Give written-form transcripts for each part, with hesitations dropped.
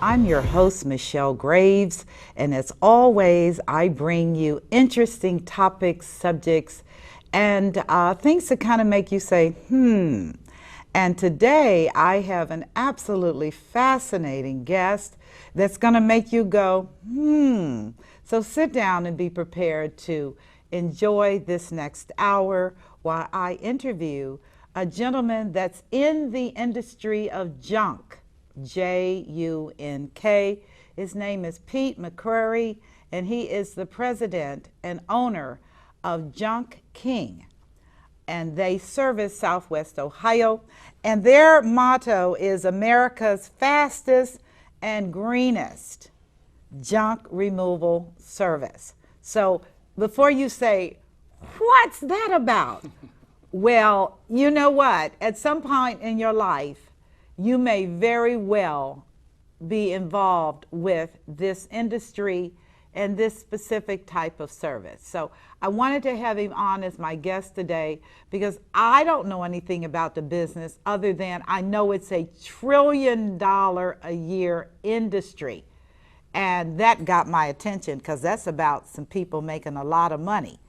I'm your host, Michelle Graves, and as always, I bring you interesting topics, subjects, and things to kind of make you say, And today, I have an absolutely fascinating guest that's going to make you go, So sit down and be prepared to enjoy this next hour while I interview a gentleman that's in the industry of junk. Junk. His name is Pete McCreary, and he is the president and owner of Junk King. And they service Southwest Ohio. And their motto is America's fastest and greenest junk removal service. So before you say, what's that about? Well, you know what? At some point in your life, you may very well be involved with this industry and this specific type of service. So I wanted to have him on as my guest today because I don't know anything about the business other than I know it's a $1 trillion a year industry. And that got my attention because that's about some people making a lot of money,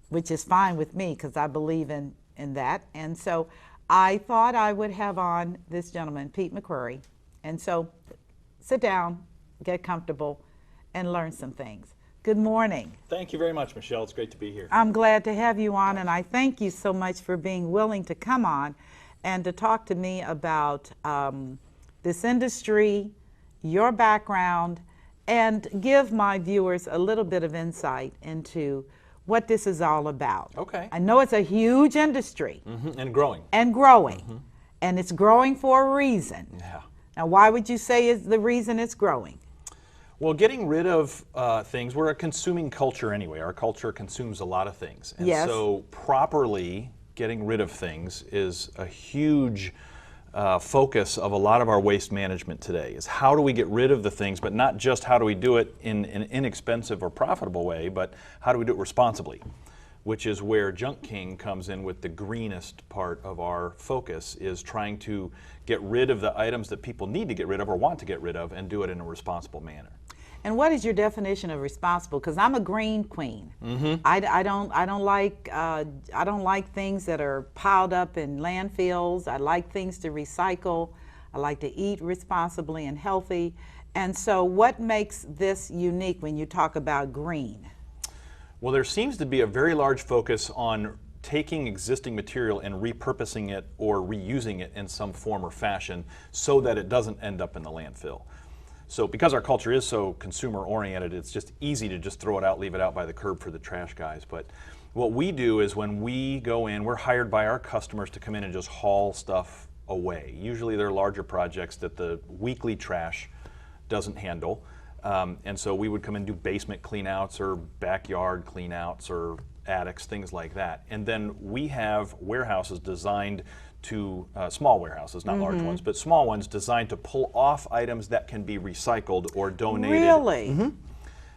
which is fine with me because I believe in that. And so I thought I would have on this gentleman, Pete McCreary. And so sit down, get comfortable, and learn some things. Good morning. Thank you very much, Michelle. It's great to be here. I'm glad to have you on, and I thank you so much for being willing to come on and to talk to me about this industry, your background, and give my viewers a little bit of insight into what this is all about. Okay. I know it's a huge industry. And growing. And growing. And it's growing for a reason. Yeah. Now, why would you say is the reason it's growing? Well, getting rid of things, we're a consuming culture anyway. Our culture consumes a lot of things. And Yes. so properly getting rid of things is a huge focus of a lot of our waste management today, is how do we get rid of the things, but not just how do we do it in an inexpensive or profitable way, but how do we do it responsibly, which is where Junk King comes in with the greenest part of our focus, is trying to get rid of the items that people need to get rid of or want to get rid of and do it in a responsible manner. And what is your definition of responsible? Because I'm a green queen. I don't like things that are piled up in landfills. I like things to recycle. I like to eat responsibly and healthy. And so, what makes this unique when you talk about green? Well, there seems to be a very large focus on taking existing material and repurposing it or reusing it in some form or fashion so that it doesn't end up in the landfill. So because our culture is so consumer oriented, it's just easy to just throw it out, leave it out by the curb for the trash guys. But what we do is when we go in, we're hired by our customers to come in and just haul stuff away. Usually they're larger projects that the weekly trash doesn't handle. And so we would come and do basement cleanouts or backyard cleanouts or attics, things like that. And then we have warehouses designed to, small warehouses, not large ones, but small ones designed to pull off items that can be recycled or donated. Really?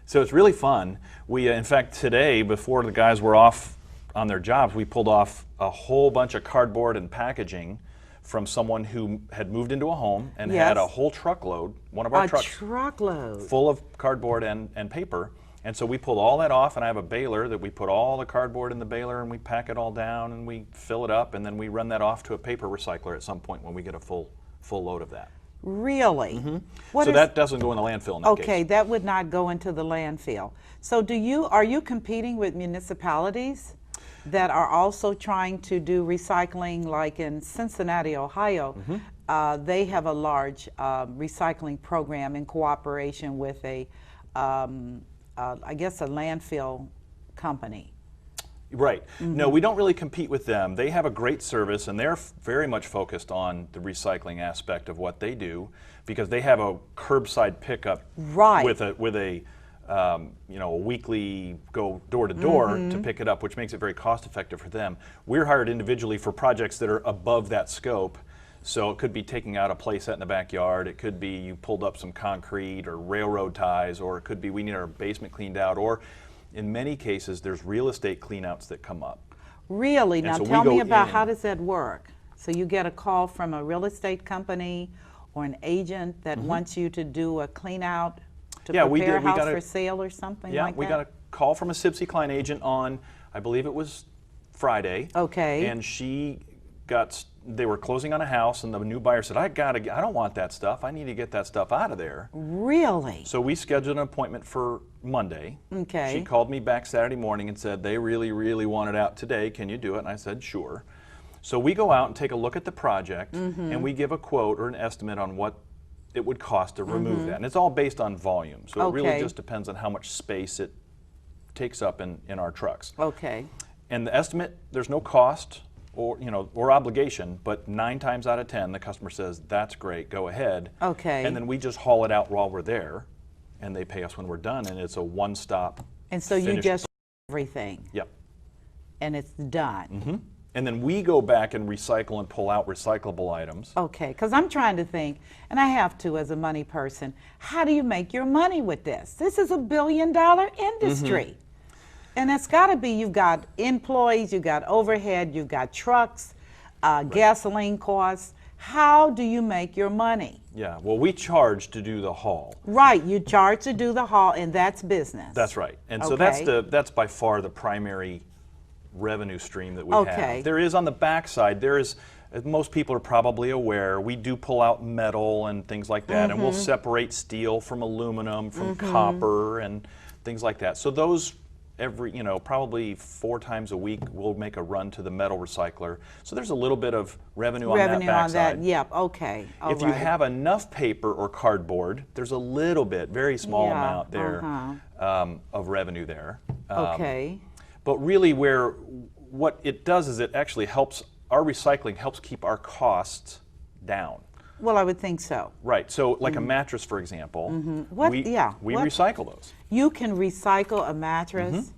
So it's really fun. We, in fact, today, before the guys were off on their jobs, we pulled off a whole bunch of cardboard and packaging from someone who had moved into a home and had a whole truckload, one of our trucks, truckload full of cardboard and paper. And so we pulled all that off, and I have a baler that we put all the cardboard in the baler and we pack it all down and we fill it up, and then we run that off to a paper recycler at some point when we get a full load of that. Really? So that doesn't go in the landfill in that case. Okay, that would not go into the landfill. So are you competing with municipalities that are also trying to do recycling, like in Cincinnati, Ohio? They have a large recycling program in cooperation with I guess a landfill company. Right. No, we don't really compete with them. They have a great service, and they're very much focused on the recycling aspect of what they do, because they have a curbside pickup with a weekly go door to door to pick it up, which makes it very cost effective for them. We're hired individually for projects that are above that scope. So it could be taking out a playset in the backyard, it could be you pulled up some concrete or railroad ties, or it could be we need our basement cleaned out, or in many cases there's real estate cleanouts that come up. Really? And now so tell me about how does that work? So you get a call from a real estate company, or an agent that wants you to do a clean out to Yeah, prepare a we house got for sale or something Yeah, like we that? got a call from a Sibsey Klein agent on, I believe it was Friday. Okay. And they were closing on a house, and the new buyer said, I don't want that stuff. I need to get that stuff out of there. Really? So we scheduled an appointment for Monday. Okay. She called me back Saturday morning and said, they really, really want it out today. Can you do it? And I said, sure. So we go out and take a look at the project, and we give a quote or an estimate on what it would cost to remove that. And it's all based on volume. So it really Okay. just depends on how much space it takes up in our trucks. Okay. And the estimate, there's no cost or obligation, but 9 times out of 10, the customer says, that's great, go ahead. Okay. And then we just haul it out while we're there, and they pay us when we're done, and it's a one-stop. And so you finished. just everything Yep. and it's done. And then we go back and recycle and pull out recyclable items. Okay, because I'm trying to think, and I have to as a money person, how do you make your money with this? This is $1 billion industry. And it's got to be, you've got employees, you've got overhead, you've got trucks, gasoline costs. How do you make your money? Yeah, well, we charge to do the haul. Right, you charge to do the haul, and that's business. That's right. And so Okay. that's by far the primary revenue stream that we Okay. have. There is on the backside, there is, as most people are probably aware, we do pull out metal and things like that, and we'll separate steel from aluminum, from copper, and things like that. So those probably 4 times a week, we'll make a run to the metal recycler. So there's a little bit of revenue on that Revenue on backside. that, yep, okay. All If you right. have enough paper or cardboard, there's a little bit, very small Yeah, amount there of revenue there. Okay. But really what it does is it actually helps, our recycling helps keep our costs down. Well, I would think so. Right, so like a mattress, for example, What- we what- recycle those. You can recycle a mattress.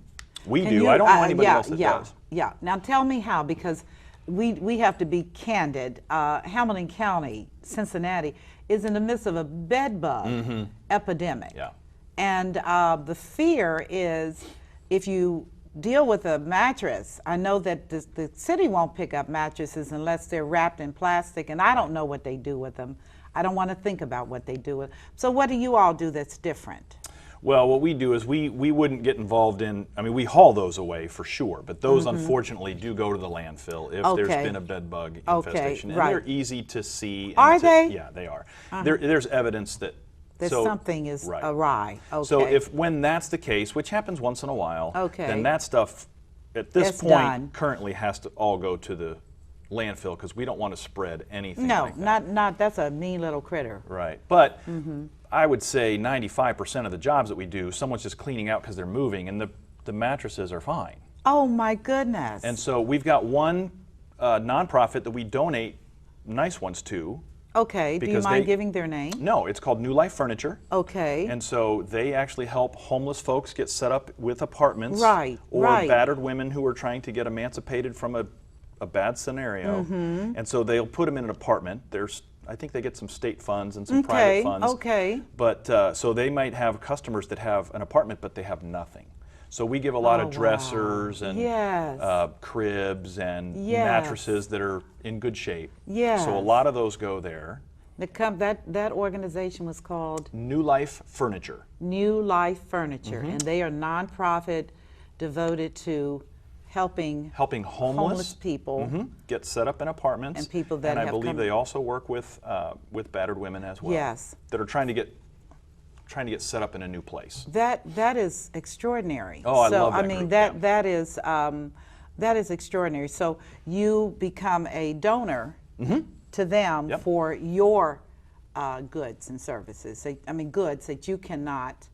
We Can do, you- I don't know anybody else that yeah, does. Yeah. Now tell me how, because we have to be candid. Hamilton County, Cincinnati, is in the midst of a bed bug epidemic. Yeah. And the fear is if you deal with a mattress, I know that the city won't pick up mattresses unless they're wrapped in plastic, and I don't know what they do with them. I don't want to think about what they do with them. So what do you all do that's different? Well, what we do is we wouldn't get involved in, I mean, we haul those away for sure, but those unfortunately do go to the landfill if there's Okay. been a bed bug Okay, infestation. And right. they're easy to see. and Are they? Yeah, they are. There's evidence that That something is right. awry. Okay. So when that's the case, which happens once in a while, Okay. then that stuff at this It's point done. currently has to all go to the landfill because we don't want to spread anything No, like that. not that's a mean little critter. Right. But I would say 95% of the jobs that we do, someone's just cleaning out because they're moving, and the mattresses are fine. Oh my goodness. And so we've got one nonprofit that we donate nice ones to. Okay, do you because mind they- giving their name? No, it's called New Life Furniture. Okay. And so they actually help homeless folks get set up with apartments. Right, Or right. battered women who are trying to get emancipated from a bad scenario. Mm-hmm. And so they'll put them in an apartment. I think they get some state funds and some Okay, private funds. okay. But so they might have customers that have an apartment, but they have nothing. So we give a lot Oh, of dressers wow. and Yes. cribs and Yes. mattresses that are in good shape. Yes. So a lot of those go there. That organization was called New Life Furniture. New Life Furniture, Mm-hmm. and they are nonprofit devoted to helping Helping people. get set up in apartments. And people that and I have believe come- they also work with battered women as well. Yes. That are trying to get set up in a new place. That is extraordinary. Oh, I so, love that I mean, group, that yeah. that is extraordinary. So you become a donor to them Yep. for your goods and services. I mean, goods that you cannot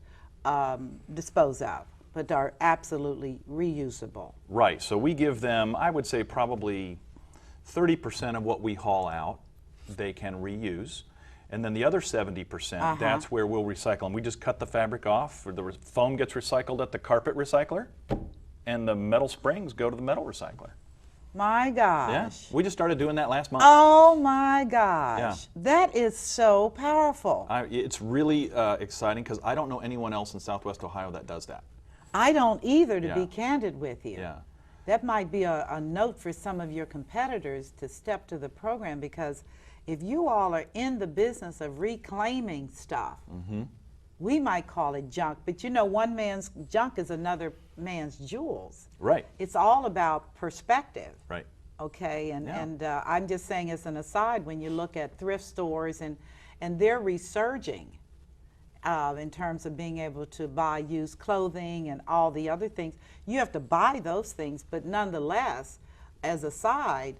dispose of, but are absolutely reusable. Right. So we give them, I would say, probably 30% of what we haul out, they can reuse. And then the other 70%, that's where we'll recycle them. We just cut the fabric off, or the foam gets recycled at the carpet recycler, and the metal springs go to the metal recycler. My Yeah. gosh. We just started doing that last month. Oh my gosh. Yeah. That is so powerful. It's really exciting because I don't know anyone else in Southwest Ohio that does that. I don't either, to Yeah. be candid with you. Yeah. That might be a note for some of your competitors to step to the program, because if you all are in the business of reclaiming stuff, we might call it junk, but you know, one man's junk is another man's jewels. Right. It's all about perspective. Right. Okay, and, Yeah. I'm just saying as an aside, when you look at thrift stores and they're resurging in terms of being able to buy used clothing and all the other things, you have to buy those things, but nonetheless, as a side,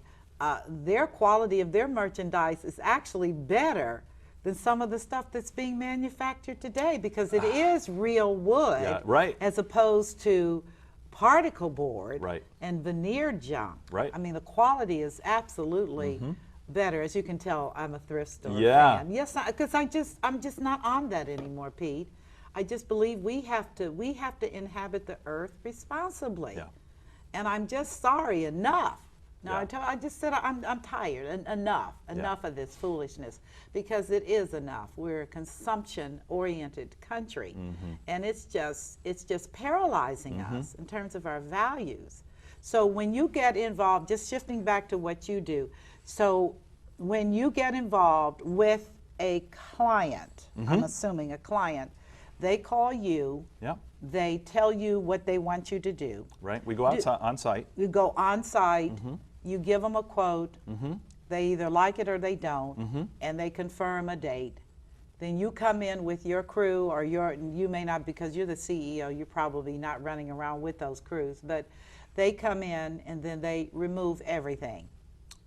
their quality of their merchandise is actually better than some of the stuff that's being manufactured today, because it is real wood, Yeah, right. as opposed to particle board Right. and veneer junk. Right. I mean, the quality is absolutely better. As you can tell, I'm a thrift store Yeah. fan. Yes, because I'm just not on that anymore, Pete. I just believe we have to inhabit the earth responsibly. Yeah. And I'm just sorry, enough. Now, Yeah. I just said I'm tired. Enough of this foolishness, because it is enough. We're a consumption-oriented country, and it's just paralyzing us in terms of our values. So when you get involved, just shifting back to what you do, so when you get involved with a client, I'm assuming a client, they call you. Yeah. They tell you what they want you to do. Right. We go outside on site. You go on site, you give them a quote, they either like it or they don't, and they confirm a date. Then you come in with your crew, or you may not, because you're the CEO, you're probably not running around with those crews, but they come in and then they remove everything.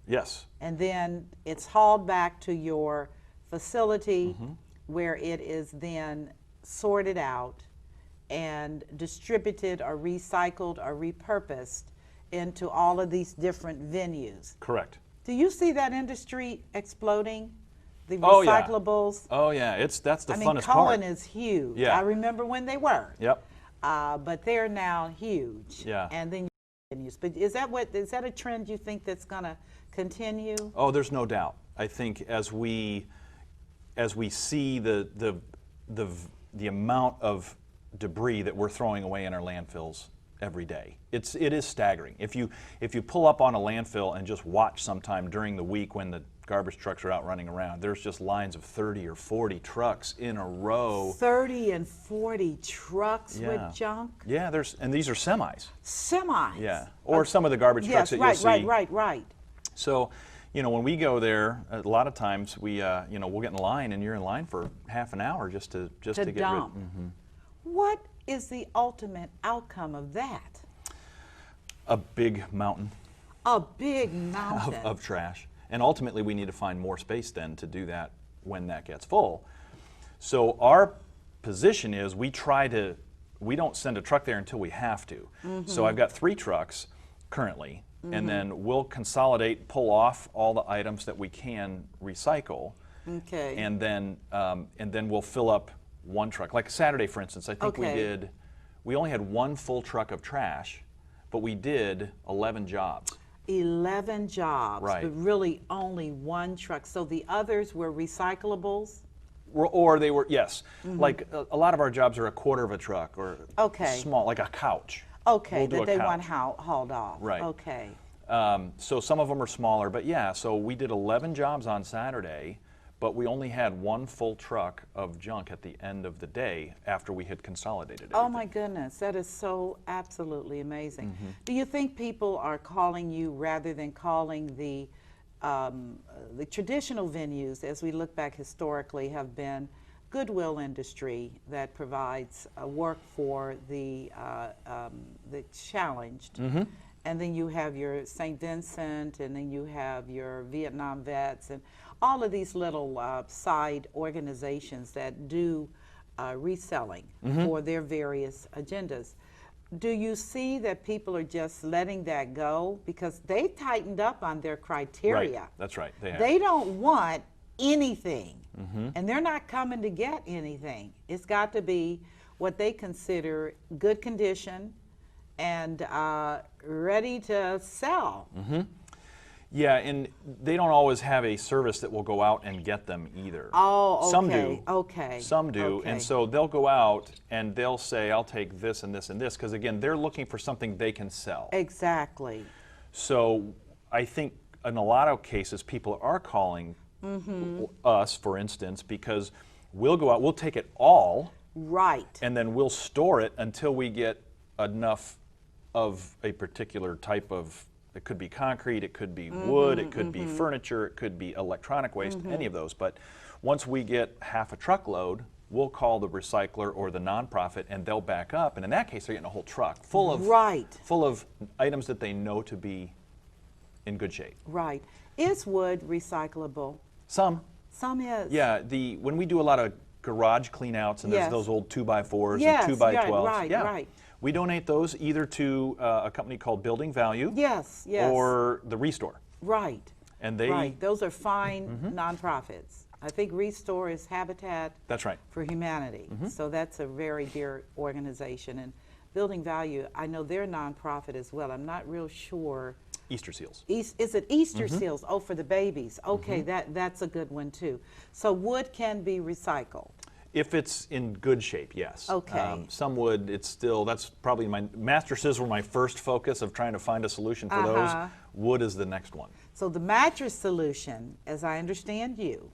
Yes. And then it's hauled back to your facility where it is then sorted out and distributed or recycled or repurposed into all of these different venues. Correct. Do you see that industry exploding? The Oh, yeah. recyclables? Oh yeah, that's the I mean, funnest part. Cohen is huge. Yeah. I remember when they were. Yep. But they're now huge. Yeah. And then venues. But is that a trend you think that's going to continue? Oh, there's no doubt. I think as we see the amount of debris that we're throwing away in our landfills every day, it is staggering. If you pull up on a landfill and just watch sometime during the week when the garbage trucks are out running around, there's just lines of 30 or 40 trucks in a row. 30 and 40 trucks Yeah. with junk? Yeah, and these are semis. Semis? Yeah, or some of the garbage trucks that you'll see. Right. So, when we go there, a lot of times we'll get in line, and you're in line for half an hour just to get dump. rid. What is the ultimate outcome of that? A big mountain A big mountain. of trash. And ultimately, we need to find more space then to do that when that gets full. So our position is we don't send a truck there until we have to. So I've got 3 trucks currently, and then we'll consolidate, pull off all the items that we can recycle. Okay. And then we'll fill up one truck. Like Saturday, for instance, I think we only had 1 full truck of trash, but we did 11 jobs. 11 jobs, Right. but really only 1 truck. So the others were recyclables? Or they were, yes. Like a lot of our jobs are a quarter of a truck, or small, like a couch. Okay, We'll do that a they couch. want hauled off. Right. Okay. So some of them are smaller, but yeah, so we did 11 jobs on Saturday, but we only had 1 full truck of junk at the end of the day after we had consolidated everything. Oh my goodness, that is so absolutely amazing. Do you think people are calling you rather than calling the traditional venues, as we look back historically, have been goodwill industry that provides work for the challenged? And then you have your St. Vincent, and then you have your Vietnam vets, and all of these little side organizations that do reselling for their various agendas. Do you see that people are just letting that go? Because they've tightened up on their criteria. Right, that's right. They have. They don't want anything, and they're not coming to get anything. It's got to be what they consider good condition and ready to sell. Yeah, and they don't always have a service that will go out and get them either. Oh, okay. Some do. Okay. Some do, Okay. and so they'll go out and they'll say, I'll take this and this and this, because again, they're looking for something they can sell. Exactly. So I think in a lot of cases, people are calling us, for instance, because we'll go out, we'll take it all, Right. and then we'll store it until we get enough of a particular type of, it could be concrete, it could be wood, it could be furniture, it could be electronic waste, any of those. But once we get half a truckload, we'll call the recycler or the nonprofit, and they'll back up. And in that case, they're getting a whole truck full of full of items that they know to be in good shape. Right. Is wood recyclable? Some. Some is. Yeah. When we do a lot of garage cleanouts, and there's those old 2x4s and 2x12s. Right, right. We donate those either to a company called Building Value. Yes, yes. Or the Restore. Right. And they. Right. Those are fine nonprofits. I think Restore is Habitat That's right. for Humanity. So that's a very dear organization. And Building Value, I know they're nonprofit as well. I'm not real sure. Easter seals. Is it Easter seals? Oh, for the babies. Okay, that's a good one too. So wood can be recycled. If it's in good shape, yes. Okay. Some wood, it's still, that's probably my, mattresses were my first focus of trying to find a solution for those. Wood is the next one. So the mattress solution, as I understand you,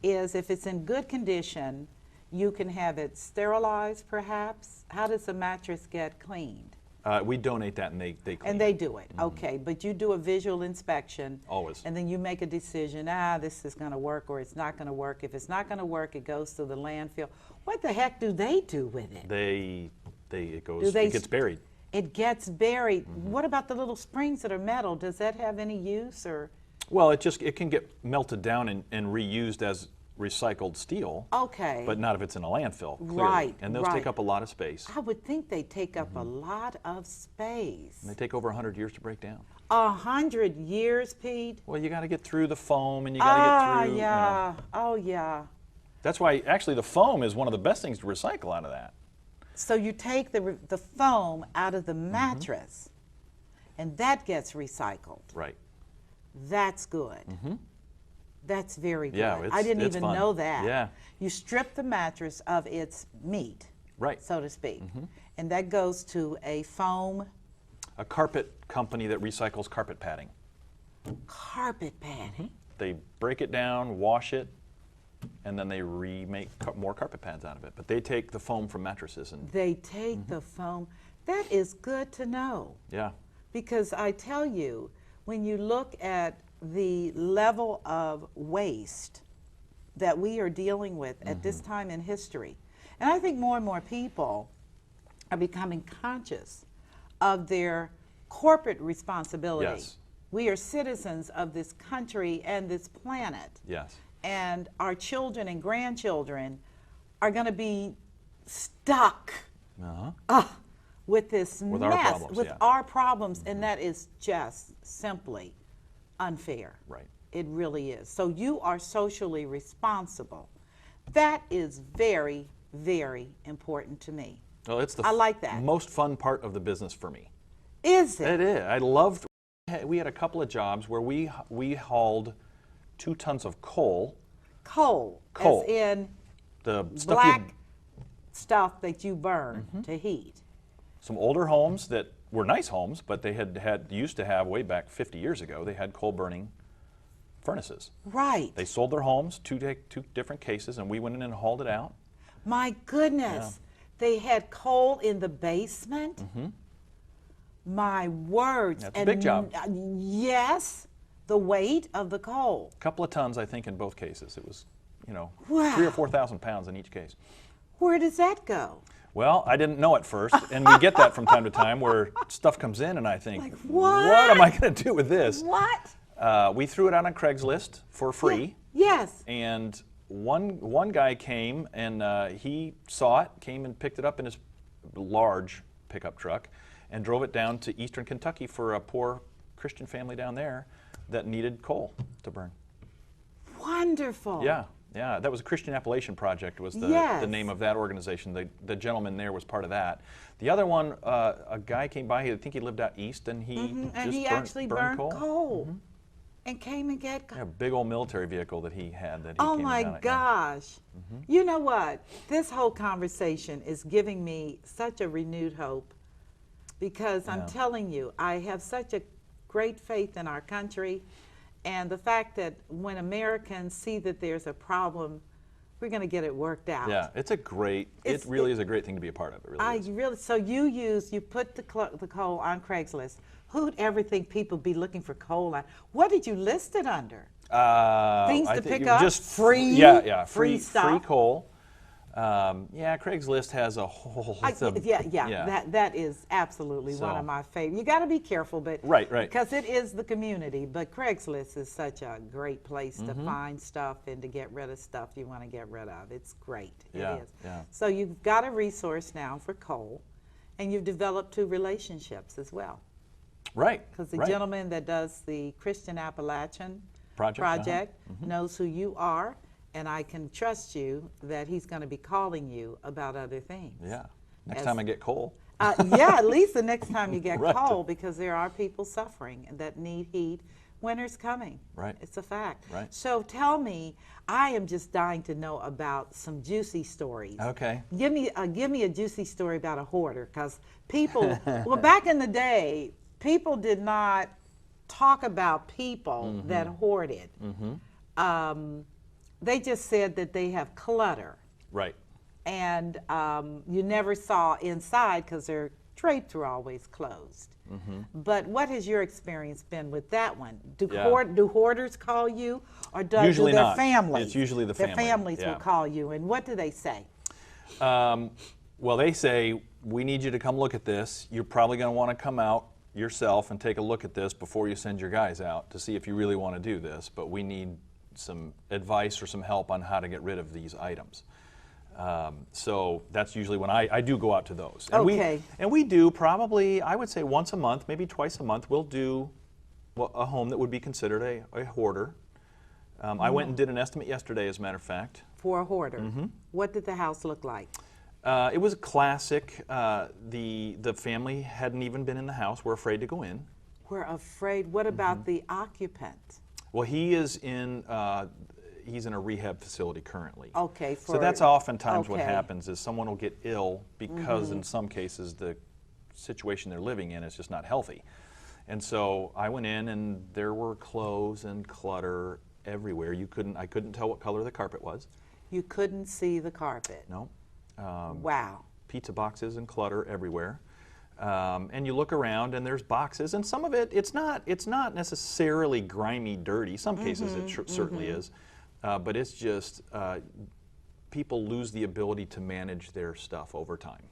is if it's in good condition, you can have it sterilized perhaps. How does the mattress get cleaned? We donate that and they clean And they do it, okay. But you do a visual inspection. Always. And then you make a decision, this is going to work or it's not going to work. If it's not going to work, it goes to the landfill. What the heck do they do with it? It gets buried. It gets buried. What about the little springs that are metal? Does that have any use or? Well, it can get melted down and reused as recycled steel. Okay. But not if it's in a landfill, clearly. Right. And those take up a lot of space. I would think they take up a lot of space. And they take over 100 years to break down. 100 years, Pete? Well, you got to get through the foam and you got to get through. Yeah. You know. Oh, yeah. That's why actually the foam is one of the best things to recycle out of that. So you take the foam out of the mattress and that gets recycled. Right. That's good. That's very good. Yeah, I didn't even fun. know that. Yeah. You strip the mattress of its meat, right, so to speak, and that goes to a foam. A carpet company that recycles carpet padding. Carpet padding. They break it down, wash it, and then they remake more carpet pads out of it. But they take the foam from mattresses and they take the foam. That is good to know. Yeah. Because I tell you, when you look at the level of waste that we are dealing with at this time in history, and I think more and more people are becoming conscious of their corporate responsibility. Yes. We are citizens of this country and this planet. Yes. And our children and grandchildren are going to be stuck with this with mess, our problems, with our problems, and that is just simply unfair. Right. It really is. So you are socially responsible. That is very, very important to me. Well, it's the I like that. most fun part of the business for me. Is it? It is. I loved. We had a couple of jobs where we hauled 2 tons of coal. Coal. Coal. As in The stuff black stuff that you burn to heat. Some older homes that were nice homes, but they used to have way back 50 years ago. They had coal burning furnaces. Right. They sold their homes, two different cases, and we went in and hauled it out. My goodness. Yeah. They had coal in the basement? My words. That's a big job. Yes. The weight of the coal. A couple of tons, I think, in both cases. It was, Wow. 3,000 or 4,000 pounds in each case. Where does that go? Well, I didn't know at first, and we get that from time to time where stuff comes in and I think, Like, what? am I going to do with this? What? We threw it out on Craigslist for free. Yes. And one guy came and he saw it, came and picked it up in his large pickup truck and drove it down to eastern Kentucky for a poor Christian family down there that needed coal to burn. Wonderful. Yeah. Yeah, that was a Christian Appalachian Project was the name of that organization. The gentleman there was part of that. The other one, a guy came by, I think he lived out east, and he actually burned coal. And came and get a big old military vehicle that he had. That he oh came my down gosh. You know what? This whole conversation is giving me such a renewed hope because I'm telling you, I have such a great faith in our country. And the fact that when Americans see that there's a problem, we're going to get it worked out. Yeah, it really is a great thing to be a part of. It really is. So you put the coal on Craigslist. Who'd ever think people be looking for coal on? What did you list it under? Things to pick up? Just free? Yeah, free stuff? Free coal. Yeah, Craigslist has a whole. That is absolutely one of my favorites. You got to be careful, but right, because it is the community. But Craigslist is such a great place to find stuff and to get rid of stuff you want to get rid of. It's great. It is. Yeah. So you've got a resource now for coal, and you've developed 2 relationships as well. Right. Because the gentleman that does the Christian Appalachian Project knows who you are. And I can trust you that he's going to be calling you about other things. Yeah. Next time I get coal. Yeah, at least the next time you get Right. coal, because there are people suffering and that need heat. Winter's coming. Right. It's a fact. Right. So tell me, I am just dying to know about some juicy stories. Okay. Give me a juicy story about a hoarder, because people, well, back in the day, people did not talk about people that hoarded. They just said that they have clutter. Right. And you never saw inside because their drapes were always closed. But what has your experience been with that one? Do hoarders call you, or do their families? It's usually the family. Their families will call you, and what do they say? Well, they say, we need you to come look at this. You're probably going to want to come out yourself and take a look at this before you send your guys out to see if you really want to do this, but we need some advice or some help on how to get rid of these items. So that's usually when I do go out to those. And we do probably, I would say once a month, maybe twice a month, we'll do a home that would be considered a hoarder. I went and did an estimate yesterday, as a matter of fact. For a hoarder. What did the house look like? It was classic. The family hadn't even been in the house. We're afraid to go in. We're afraid. What about the occupant? Well, he is he's in a rehab facility currently. Okay. So that's oftentimes what happens is someone will get ill because in some cases the situation they're living in is just not healthy. And so I went in and there were clothes and clutter everywhere. I couldn't tell what color the carpet was. You couldn't see the carpet? No. Wow. Pizza boxes and clutter everywhere. And you look around and there's boxes, and some of it's not necessarily grimy, dirty. Some cases it certainly is, but it's just people lose the ability to manage their stuff over time.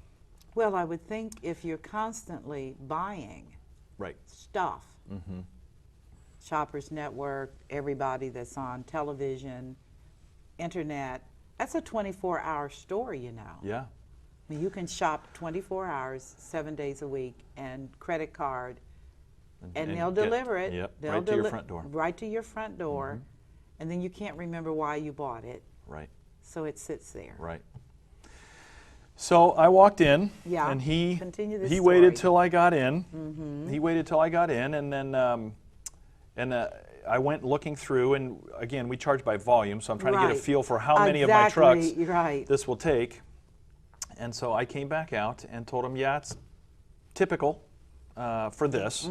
Well, I would think if you're constantly buying stuff, Shoppers Network, everybody that's on television, internet, that's a 24-hour store, you know. Yeah. I mean, you can shop 24 hours, 7 days a week, and credit card, and they'll deliver it. Yep, right to your front door. Right to your front door, and then you can't remember why you bought it. Right. So it sits there. Right. So I walked in, Yeah. and he story. waited till I got in. He waited till I got in, and then I went looking through, and again, we charge by volume, so I'm trying to get a feel for how many of my trucks this will take. And so I came back out and told him, yeah, it's typical for this.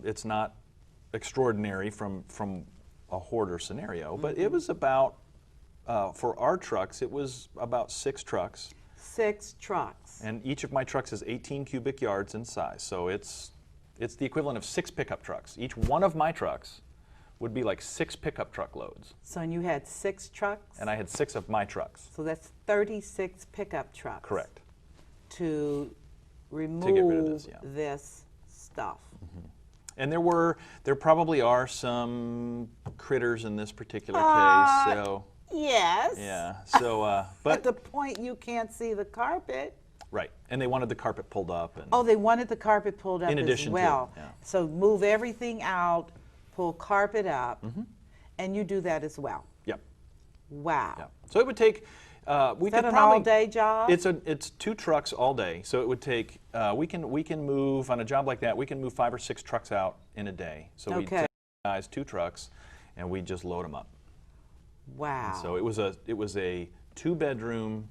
It's not extraordinary from a hoarder scenario, but it was about, for our trucks, it was about 6 trucks. 6 trucks. And each of my trucks is 18 cubic yards in size, so it's the equivalent of 6 pickup trucks. Each one of my trucks would be like 6 pickup truck loads. So and you had 6 trucks? And I had 6 of my trucks. So that's 36 pickup trucks. Correct. To remove get rid of this stuff. And there probably are some critters in this particular case. So yes. yeah. So but at the point you can't see the carpet. Right. And they wanted the carpet pulled up. And oh, they wanted the carpet pulled up in addition as well. To, yeah. So move everything out, pull carpet up, and you do that as well. Yep. Wow. Yep. So it would take. Is that an all-day job? It's 2 trucks all day. So it would take. We can move on a job like that. We can move 5 or 6 trucks out in a day. So we take guys 2 trucks, and we just load them up. Wow. And so it was a 2-bedroom,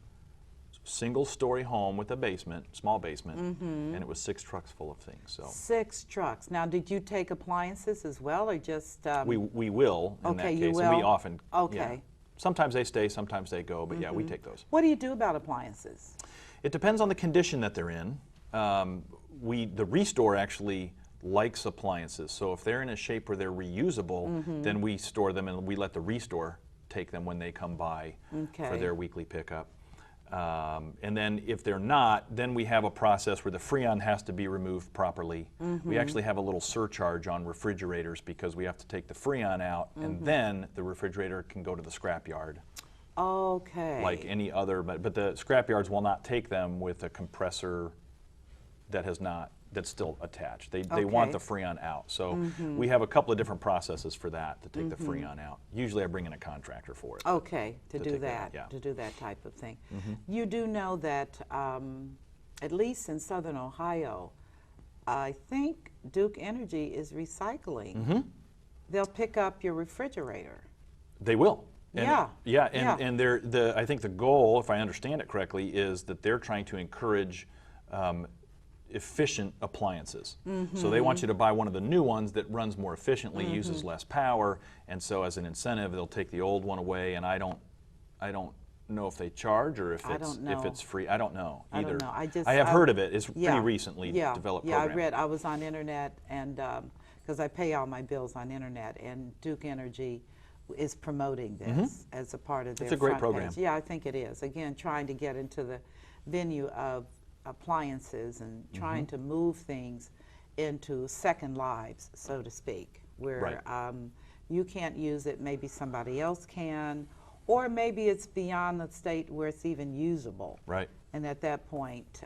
single-story home with a basement, small basement, and it was 6 trucks full of things. So 6 trucks. Now, did you take appliances as well, or just? we will in that Okay, case. you And we will? often. Okay. Yeah. Sometimes they stay, sometimes they go, but yeah, we take those. What do you do about appliances? It depends on the condition that they're in. The restore actually likes appliances, so if they're in a shape where they're reusable, then we store them and we let the restore take them when they come by for Okay. their weekly pickup. And then if they're not, then we have a process where the Freon has to be removed properly. We actually have a little surcharge on refrigerators because we have to take the Freon out, and then the refrigerator can go to the scrap yard. Okay. Like any other, but the scrap yards will not take them with a compressor that's still attached. They want the Freon out. So we have a couple of different processes for that to take the Freon out. Usually I bring in a contractor for it. Okay, to do take that, yeah. to do that type of thing. You do know that, at least in Southern Ohio, I think Duke Energy is recycling. They'll pick up your refrigerator. They will. And Yeah. and I think the goal, if I understand it correctly, is that they're trying to encourage efficient appliances. So they want you to buy one of the new ones that runs more efficiently, uses less power, and so as an incentive, they'll take the old one away. And I don't know if they charge or if it's free. I don't know either. I don't know. I have heard of it. It's pretty recently developed program. I was on internet, and because I pay all my bills on internet, and Duke Energy is promoting this as a part of their It's a great front program. page. Yeah, I think it is. Again, trying to get into the venue of appliances and trying to move things into second lives, so to speak, where you can't use it, maybe somebody else can, or maybe it's beyond the state where it's even usable. Right. And at that point,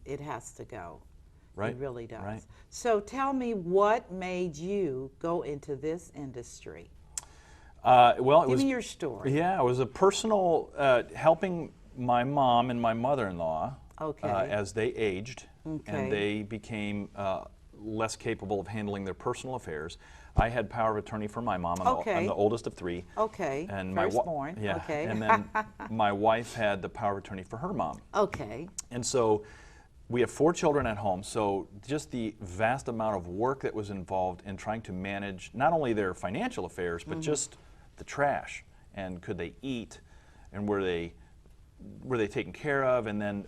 it has to go. Right. It really does. Right. So tell me, what made you go into this industry? Well, Give me your story. Yeah, it was a personal helping my mom and my mother-in-law as they aged and they became less capable of handling their personal affairs. I had power of attorney for my mom. I'm the oldest of 3. Okay. And firstborn. Yeah. Okay. And then my wife had the power of attorney for her mom. Okay. And so we have 4 children at home, so just the vast amount of work that was involved in trying to manage not only their financial affairs, but just the trash, and could they eat, and were they taken care of. And then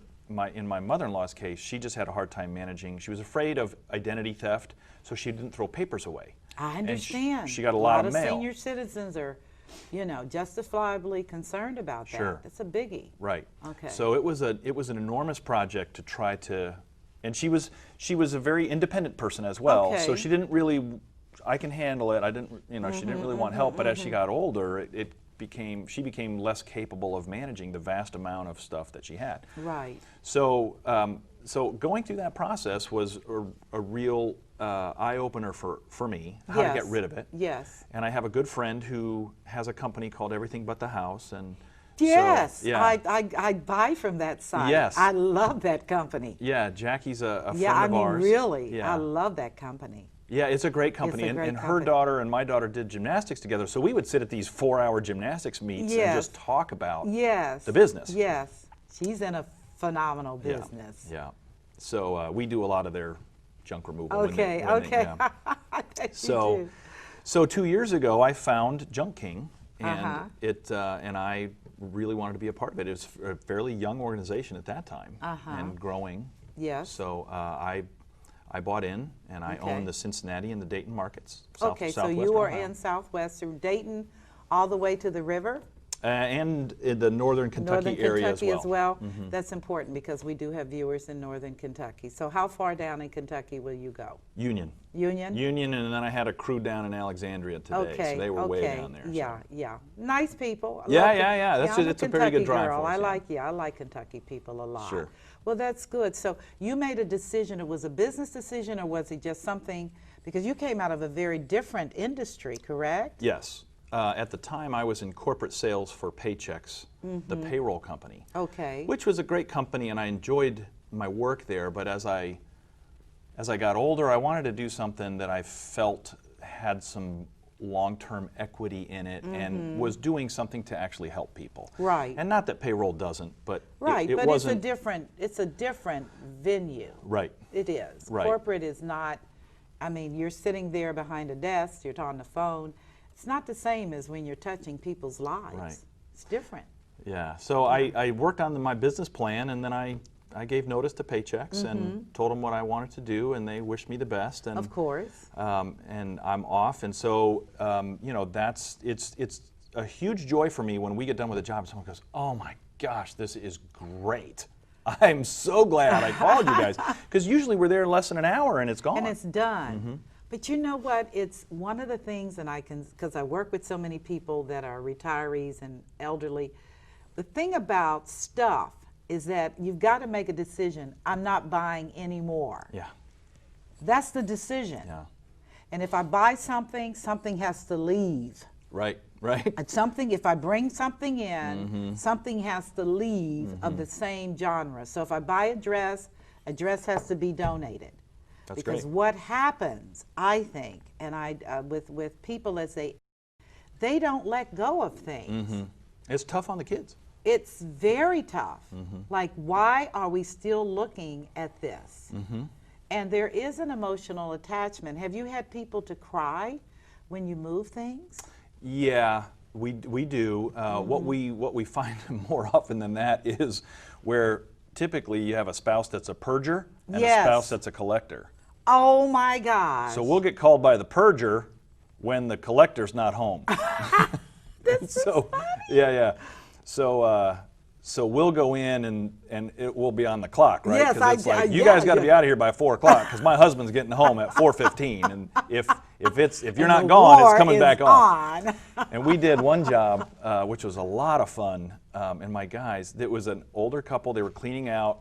in my mother-in-law's case, she just had a hard time managing. She was afraid of identity theft, so she didn't throw papers away. I understand. And she got a lot of mail. Senior citizens are, justifiably concerned about that. Sure. It's a biggie. Right. Okay. So it was an enormous project to try to, and she was a very independent person as well. Okay. So she didn't really, I can handle it. I didn't, she didn't really want help. But as she got older, she became less capable of managing the vast amount of stuff that she had. Right. So so going through that process was a real eye-opener for me, how to get rid of it. Yes. And I have a good friend who has a company called Everything But the House, and yes, so, yeah. I buy from that site. Yes. I love that company. Yeah, Jackie's a friend Yeah, I of mean, ours. really, Yeah. I love that company. Yeah, it's a great company. It's a great and her company. daughter and my daughter did gymnastics together, so we would sit at these 4-hour gymnastics meets and just talk about the business. Yes, she's in a phenomenal business. Yeah. So we do a lot of their junk removal. Okay, I bet you do. So 2 years ago, I found Junk King, and and I really wanted to be a part of it. It was a fairly young organization at that time and growing. Yes. So I bought in, and I own the Cincinnati and the Dayton markets. So you are in Southwest, so Dayton, all the way to the river? And in the northern Kentucky area as well. That's important because we do have viewers in northern Kentucky. So how far down in Kentucky will you go? Union. Union? Union, and then I had a crew down in Alexandria today, so they were way down there. Yeah, yeah. Nice people. Yeah. I'm It's a very good drive girl. for us. I like Kentucky people a lot. Sure. Well, that's good. So you made a decision. It was a business decision, or was it just something, because you came out of a very different industry, correct? Yes. At the time, I was in corporate sales for Paychex, the payroll company. Okay. Which was a great company, and I enjoyed my work there. But as I got older, I wanted to do something that I felt had some long-term equity in it and was doing something to actually help people. Right. And not that payroll doesn't, but Right, it but wasn't. it's a different venue. Right. It is. Right. Corporate is not, I mean, you're sitting there behind a desk, you're on the phone. It's not the same as when you're touching people's lives. Right. It's different. Yeah, so I worked on my business plan, and then I gave notice to Paychecks and told them what I wanted to do, and they wished me the best. And, Of course. and I'm off, and so you know, it's a huge joy for me when we get done with a job and someone goes, "Oh my gosh, this is great! I'm so glad I called you guys," because usually we're there in less than an hour and it's gone. And it's done. But you know what? It's one of the things, and because I work with so many people that are retirees and elderly, the thing about stuff is that you've got to make a decision. I'm not buying anymore. Yeah. That's the decision. Yeah. And if I buy something, something has to leave. Right. Right. And if I bring something in, something has to leave of the same genre. So if I buy a dress has to be donated. That's because great. what happens, I think, and with people as they don't let go of things. It's tough on the kids. It's very tough. Like, why are we still looking at this? And there is an emotional attachment. Have you had people to cry when you move things? Yeah, we do. What we find more often than that is where typically you have a spouse that's a purger and a spouse that's a collector. Oh my gosh. So we'll get called by the purger when the collector's not home. So yeah. So we'll go in and it will be on the clock, right? Yes, it's like, you guys got to be out of here by 4 o'clock because my husband's getting home at 4:15, and if you're not gone, it's coming back on. And we did one job, which was a lot of fun, and my guys, it was an older couple. They were cleaning out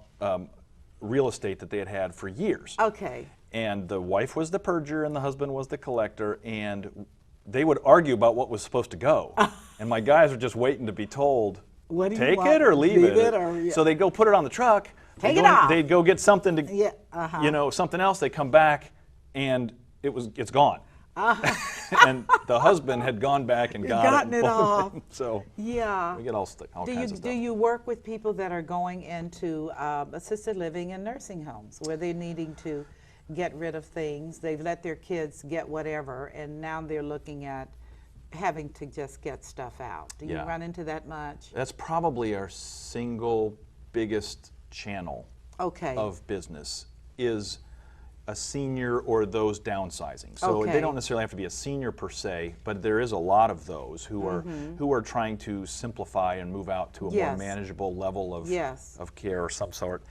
real estate that they had had for years. Okay. And the wife was the purger and the husband was the collector, and they would argue about what was supposed to go. And my guys were just waiting to be told, take it or leave it. So they'd go put it on the truck. Take it off. They'd go get something to, you know, something else. They come back and it's gone. And the husband had gone back and gotten it off. So yeah, we get all kinds of stuff. Do you work with people that are going into assisted living and nursing homes where they're needing to get rid of things? They've let their kids get whatever, and now they're looking at having to just get stuff out. Do you run into that much? That's probably our single biggest channel of business is a senior or those downsizing. So they don't necessarily have to be a senior per se, but there is a lot of those who are trying to simplify and move out to a more manageable level of care of some sort.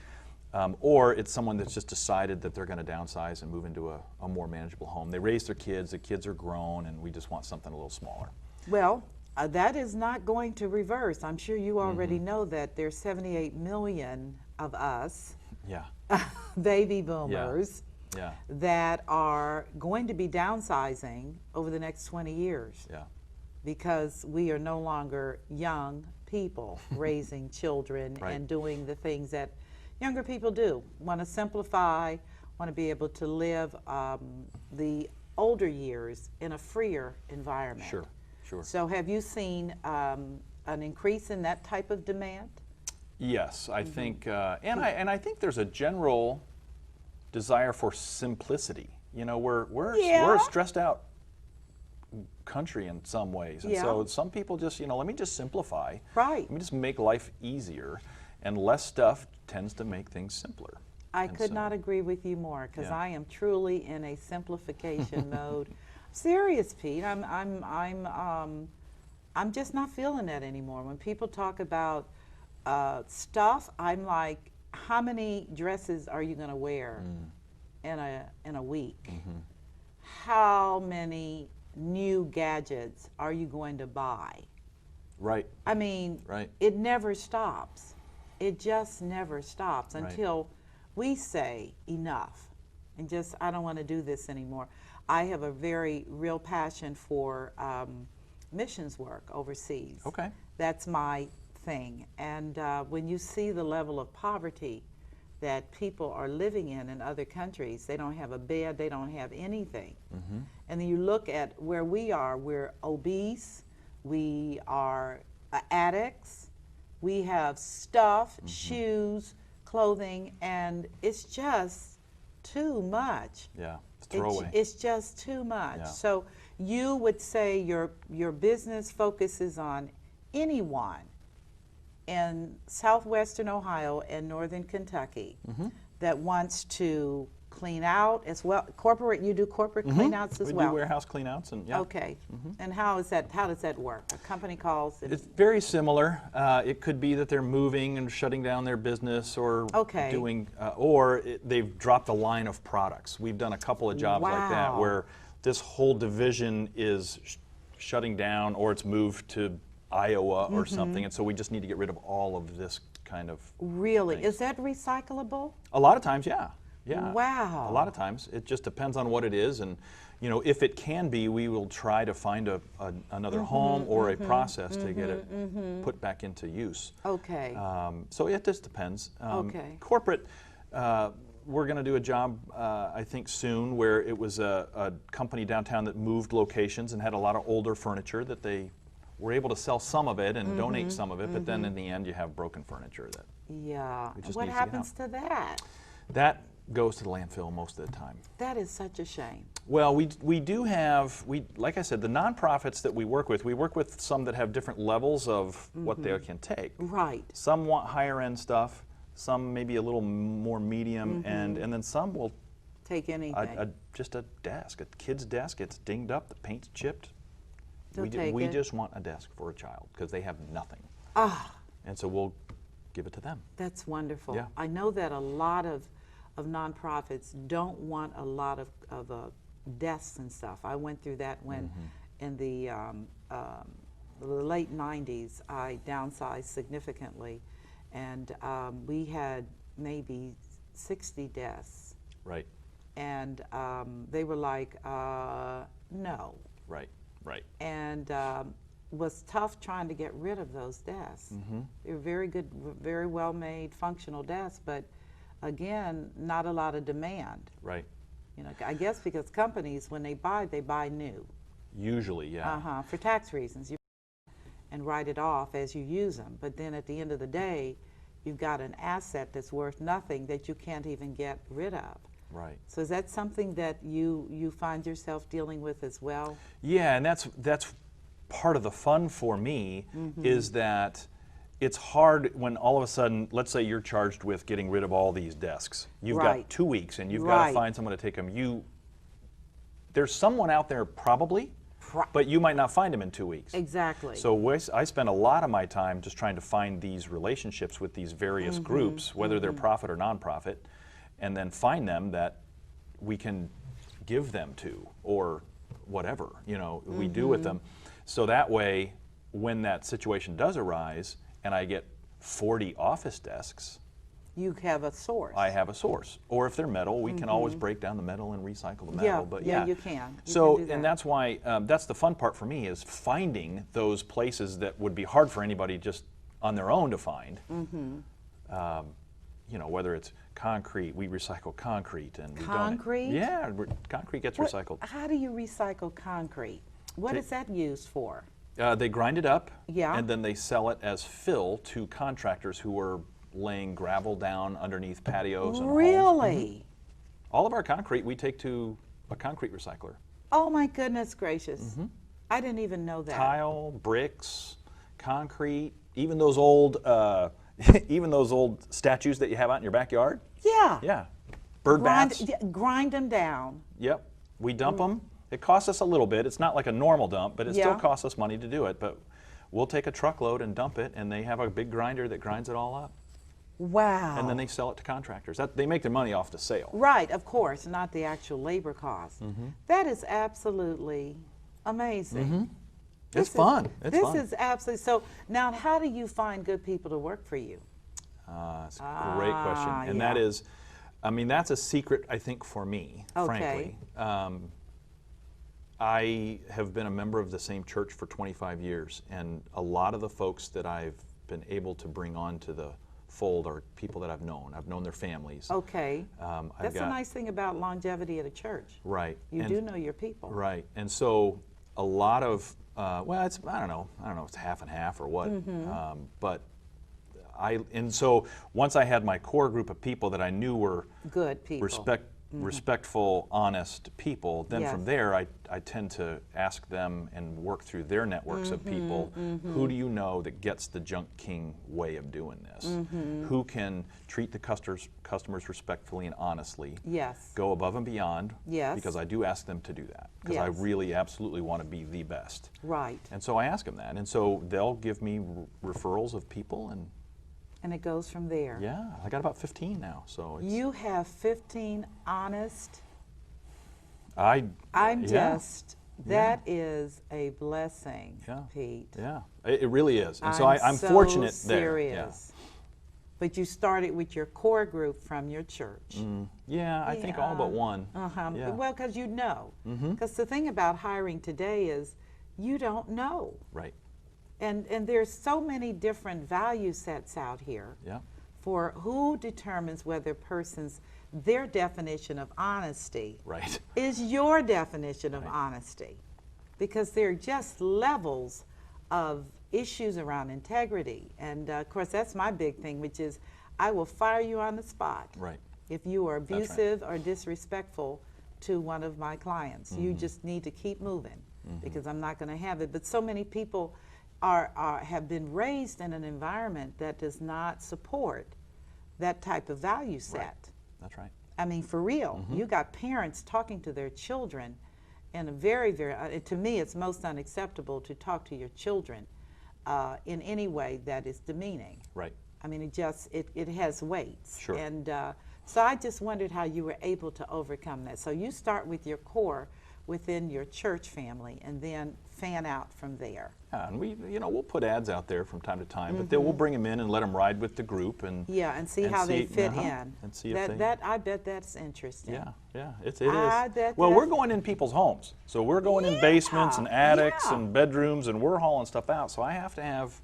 Or it's someone that's just decided that they're going to downsize and move into a more manageable home. They raise their kids, the kids are grown, and we just want something a little smaller. Well, that is not going to reverse. I'm sure you already know that there's 78 million of us, baby boomers, that are going to be downsizing over the next 20 years. Because we are no longer young people raising children and doing the things that younger people do. Want to simplify, want to be able to live the older years in a freer environment. Sure. So have you seen an increase in that type of demand? Yes, I think, and I think there's a general desire for simplicity. You know, we're a stressed out country in some ways, and so some people just, you know, let me just simplify. Right. Let me just make life easier, and less stuff tends to make things simpler. I could not agree with you more, because I am truly in a simplification mode. Serious, Pete. I'm just not feeling that anymore. When people talk about stuff, I'm like, how many dresses are you going to wear in a week? How many new gadgets are you going to buy? Right. I mean, it never stops. It just never stops until we say enough and just, I don't want to do this anymore. I have a very real passion for missions work overseas. That's my thing. And when you see the level of poverty that people are living in other countries. They don't have a bed, they don't have anything. And then you look at where we are, we're obese, we are addicts, we have stuff, shoes, clothing, and it's just too much. Yeah, it's throwaway. It's just too much. Yeah. So you would say your business focuses on anyone in southwestern Ohio and northern Kentucky that wants to clean out as well. You do corporate clean outs as well? We do warehouse clean outs. And, yeah. Okay. And how does that work? A company calls? It's very similar. It could be that they're moving and shutting down their business, or doing, they've dropped a line of products. We've done a couple of jobs like that where this whole division is shutting down, or it's moved to Iowa or something, and so we just need to get rid of all of this kind of Really? things. Is that recyclable? A lot of times, yeah. Yeah. Wow. A lot of times. It just depends on what it is, and if it can be, we will try to find another home or a process to get it put back into use. Okay. So it just depends. Okay. Corporate, we're going to do a job, I think, soon, where it was a company downtown that moved locations and had a lot of older furniture that they were able to sell some of it and donate some of it, but then in the end you have broken furniture that What happens to that? That goes to the landfill most of the time. That is such a shame. Well, we do have, like I said, the nonprofits that we work with some that have different levels of what they can take. Right. Some want higher end stuff, some maybe a little more medium, and then some will take anything. Just a desk, a kid's desk, it's dinged up, the paint's chipped. We just want a desk for a child because they have nothing. And so we'll give it to them. That's wonderful. Yeah. I know that a lot of nonprofits don't want a lot of desks and stuff. I went through that when in the late 90s I downsized significantly, and we had maybe 60 desks. Right. And they were like, no. Right. Right. And was tough trying to get rid of those desks. They were very good, very well made, functional desks, but again, not a lot of demand. Right. I guess because companies, when they buy new. Usually, yeah. For tax reasons, and write it off as you use them. But then at the end of the day, you've got an asset that's worth nothing that you can't even get rid of. Right. So is that something that you find yourself dealing with as well? Yeah, and that's part of the fun for me is that it's hard when all of a sudden, let's say you're charged with getting rid of all these desks. You've got 2 weeks and you've got to find someone to take them. There's someone out there probably, but you might not find them in 2 weeks. Exactly. So I spend a lot of my time just trying to find these relationships with these various groups, whether they're profit or nonprofit, and then find them that we can give them to, or whatever, we do with them. So that way, when that situation does arise, and I get 40 office desks, you have a source. I have a source. Or if they're metal, we can always break down the metal and recycle the metal. Yeah, but you can. You can do that. And that's why, that's the fun part for me, is finding those places that would be hard for anybody just on their own to find. Whether it's concrete, we recycle concrete. And concrete? Concrete gets recycled. How do you recycle concrete? What is that used for? They grind it up, Yeah. and then they sell it as fill to contractors who are laying gravel down underneath patios and homes. Really? All of our concrete we take to a concrete recycler. Oh my goodness gracious. I didn't even know that. Tile, bricks, concrete, even those old statues that you have out in your backyard. Yeah. Yeah. Bird baths. Grind them down. Yep. We dump them. It costs us a little bit. It's not like a normal dump, but it still costs us money to do it. But we'll take a truckload and dump it, and they have a big grinder that grinds it all up. Wow. And then they sell it to contractors. They make their money off the sale. Right, of course, not the actual labor cost. That is absolutely amazing. It's fun. This is absolutely, so now how do you find good people to work for you? That's a great question. And that is, that's a secret, I think, for me, frankly. I have been a member of the same church for 25 years, and a lot of the folks that I've been able to bring on to the fold are people that I've known. I've known their families. Okay. I've That's a nice thing about longevity at a church. Right. You do know your people. Right. And so a lot of, well, it's, I don't know if it's half and half or what, but and so once I had my core group of people that I knew were good people, respectful, honest people, then Yes. from there I tend to ask them and work through their networks of people. Who do you know that gets the Junk King way of doing this? Who can treat the customers respectfully and honestly? Yes. Go above and beyond. Yes. Because I do ask them to do that. Because I Yes. really absolutely want to be the best. Right. And so I ask them that. And so they'll give me referrals of people, and it goes from there. yeah, I got about 15 now. So it's, You have 15 honest. I'm That is a blessing, Yeah. Pete. Yeah, it really is. And so I'm so fortunate serious. there. Yeah. But you started with your core group from your church. Yeah, I think all but one. Yeah. Well, because you know. Mm-hmm. Because the thing about hiring today is you don't know. Right. And there's so many different value sets out here Yeah. for who determines whether their definition of honesty Right. is your definition of honesty. Because there are just levels of issues around integrity. And of course, that's my big thing, which is I will fire you on the spot Right. if you are That's right. abusive or disrespectful to one of my clients. You just need to keep moving because I'm not going to have it. But so many people have been raised in an environment that does not support that type of value set. Right. That's right. I mean, for real, you got parents talking to their children in a very, very, to me, it's most unacceptable to talk to your children in any way that is demeaning. Right. I mean, it has weights. Sure. And so I just wondered how you were able to overcome that. So you start with your core within your church family and then fan out from there. And we'll put ads out there from time to time, but then we'll bring them in and let them ride with the group and see how they fit in. And see if they. I bet that's interesting. Yeah, it is. I bet Well, we're that's- going in people's homes, so we're going in basements and attics and bedrooms, and we're hauling stuff out. So I have to have.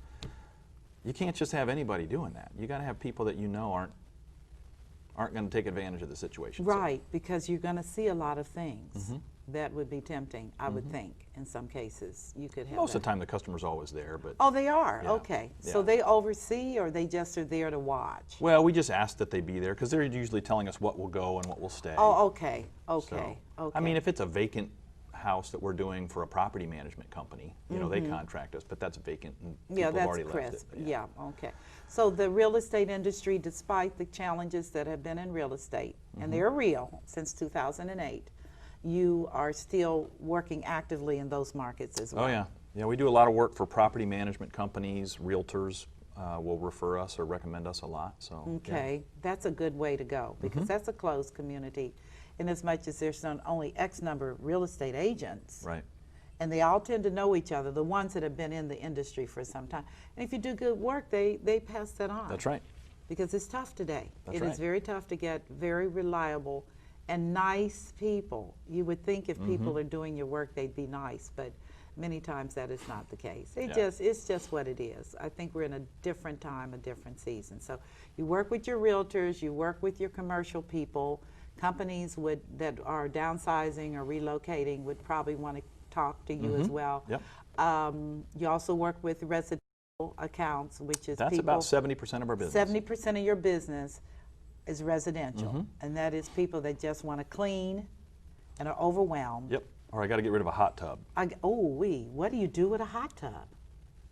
You can't just have anybody doing that. You got to have people that you know aren't going to take advantage of the situation. Right, because you're going to see a lot of things that would be tempting, I would think, in some cases. You could have Most that. of the time, the customer's always there, but. Oh, they are? Yeah, Okay. yeah. So they oversee or they just are there to watch? Well, we just ask that they be there because they're usually telling us what will go and what will stay. Oh, okay. So, Okay. I mean, if it's a vacant house that we're doing for a property management company, they contract us, but that's vacant and people yeah, have that's already left crisp. it. Yeah, okay. So the real estate industry, despite the challenges that have been in real estate, and they're real since 2008, you are still working actively in those markets as well. Oh, yeah. Yeah, we do a lot of work for property management companies, realtors will refer us or recommend us a lot. So Okay, that's a good way to go because that's a closed community in as much as there's only X number of real estate agents. Right. And they all tend to know each other, the ones that have been in the industry for some time. And if you do good work, they pass that on. That's right. Because it's tough today. That's It right. is very tough to get very reliable and nice people. You would think if people are doing your work, they'd be nice, but many times that is not the case. It's just what it is. I think we're in a different time, a different season. So you work with your realtors, you work with your commercial people. Companies that are downsizing or relocating would probably want to talk to you as well. Yep. You also work with residential accounts, which is That's people. about 70% of our business. 70% of your business is residential, and that is people that just want to clean and are overwhelmed. Yep. Or I got to get rid of a hot tub. What do you do with a hot tub?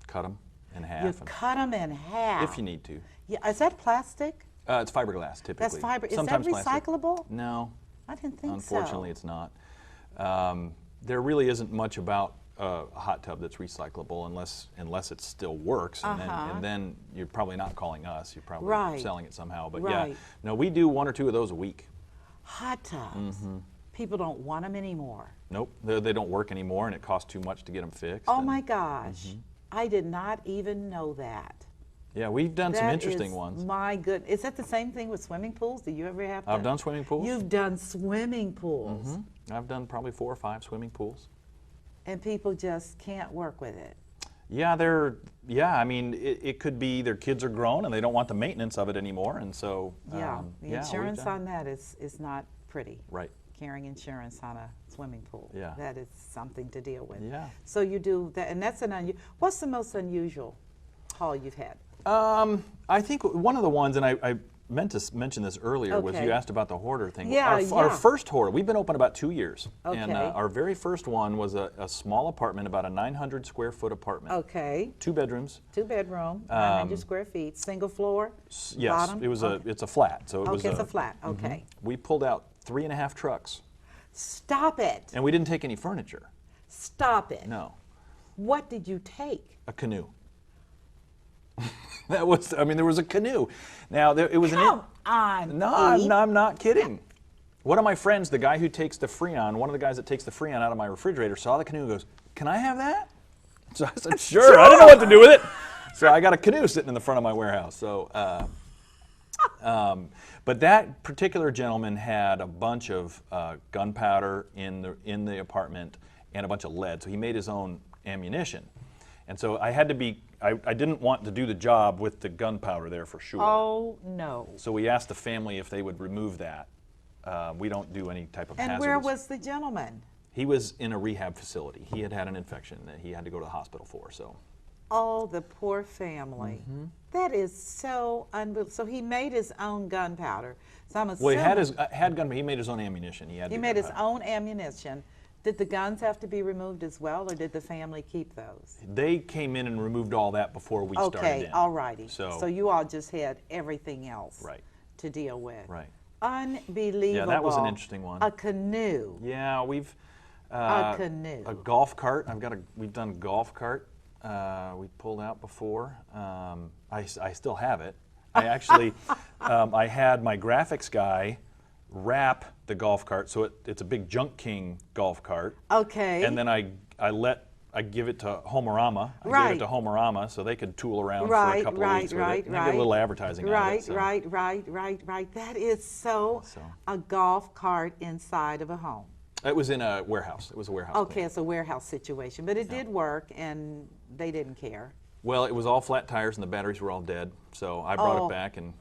Cut them in half. You and- cut them in half. if you need to. Yeah, is that plastic? It's fiberglass typically. That's fiber. Is Sometimes that plastic. recyclable? No. I didn't think Unfortunately, so. it's not. There really isn't much about a hot tub that's recyclable unless it still works, and then you're probably not calling us. You're probably Right. selling it somehow. But Right. yeah, no, we do 1 or 2 of those a week. Hot tubs. People don't want them anymore. Nope, they don't work anymore, and it costs too much to get them fixed. Oh and- my gosh. I did not even know that. Yeah, we've done some That interesting is- ones. My good. Is that the same thing with swimming pools? Do you ever have to? I've done swimming pools. You've done swimming pools. I've done probably 4 or 5 swimming pools. And people just can't work with it. Yeah, I mean, it could be their kids are grown and they don't want the maintenance of it anymore, and so Yeah, the insurance we've on that is not pretty. right. Carrying insurance on a swimming pool. Yeah. That is something to deal with. Yeah. So you do that, and that's what's the most unusual haul you've had? I think one of the ones, and I meant to mention this earlier, was Okay. you asked about the hoarder thing. Yeah, Our yeah. first hoarder, we've been open about 2 years. And Okay. our very first one was a small apartment, about a 900 square foot apartment. Okay. 2 bedrooms. 2-bedroom, 900 square feet, single floor, Yes, bottom? it's a flat. So it was Okay, it's a flat, Mm-hmm. okay. We pulled out 3.5 trucks, Stop it. and we didn't take any furniture. Stop it. No, What did you take? a canoe. There was a canoe. Now, it was Come on, No, Pete. I'm not kidding. One of my friends, the guy who takes the Freon, one of the guys that takes the Freon out of my refrigerator, saw the canoe and goes, "Can I have that?" So I said, "Sure." I didn't know what to do with it. So I got a canoe sitting in the front of my warehouse. So, but that particular gentleman had a bunch of gunpowder in the apartment and a bunch of lead. So he made his own ammunition. And so I had to be, I didn't want to do the job with the gunpowder there for sure. Oh, no. So we asked the family if they would remove that. We don't do any type of And hazardous. where was the gentleman? He was in a rehab facility. He had an infection that he had to go to the hospital for. So Oh, the poor family. Mm-hmm. That is so unbelievable. So he made his own gunpowder. So I'm assuming well, he had gun. He made his own ammunition. he made his own ammunition. Did the guns have to be removed as well, or did the family keep those? They came in and removed all that before we started Okay, in. all righty. So you all just had everything else Right. to deal with. Right. Unbelievable. Yeah, that was an interesting one. A canoe. Yeah, we've A canoe. a golf cart. We've done a golf cart. We pulled out before. I still have it. I actually I had my graphics guy wrap the golf cart so it's a big Junk King golf cart. Okay. And then I give it to Homerama. I Right. gave it to Homerama so they could tool around for a Right, couple right, of weeks with right, it. And I get a little advertising out of it. So. Right. That is so a golf cart inside of a home. It was in a warehouse. It was a warehouse. Okay, thing. it's a warehouse situation, but it did work, and they didn't care. Well, it was all flat tires and the batteries were all dead. So I brought Oh. it back and